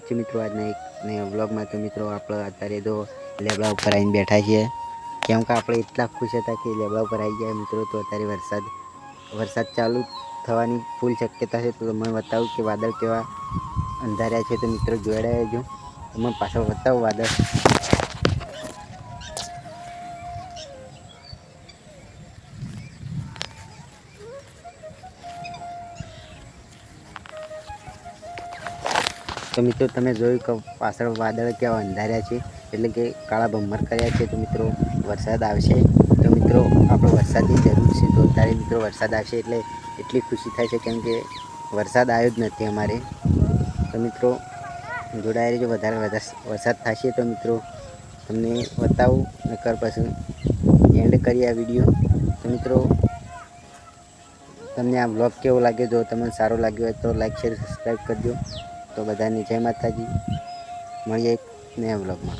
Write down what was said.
સ્વાગત છે મિત્રો આજના એક નવા વ્લોગમાં। તો મિત્રો આપણે અત્યારે તો લેબડા ઉપર આવીને બેઠા છીએ, કેમ કે આપણે એટલા ખુશ હતા કે લેબડા ઉપર આવી ગયા મિત્રો। તો અત્યારે વરસાદ ચાલુ થવાની ફૂલ શક્યતા છે। તો તમને બતાવું કે વાદળ કેવા અંધાર્યા છે। તો મિત્રો જોડાઈ રહેજો, તમને પાછળ બતાવું વાદળ। તો મિત્રો તમે જોયું કે પાછળ વાદળ કેવા અંધાર્યા છે, એટલે કે કાળા ભમ્મર કર્યા છે। તો મિત્રો વરસાદ આવશે, તો મિત્રો આપણે વરસાદની જરૂર છે। તો અત્યારે મિત્રો વરસાદ આવશે એટલે એટલી ખુશી થાય છે, કેમ કે વરસાદ આવ્યો જ નથી અમારે। તો મિત્રો જોડાઈ રહેજો, વધારે વરસાદ થશે તો મિત્રો તમને બતાવું, નકર પછી એન્ડ કરીએ આ વિડીયો। તો મિત્રો તમને આ વ્લોગ કેવો લાગે, જો તમને સારો લાગ્યો હોય તો લાઈક શેર સબસ્ક્રાઈબ કરજો। તો બધાને જય માતાજી, મળીએ એક નયા વ્લોગમાં।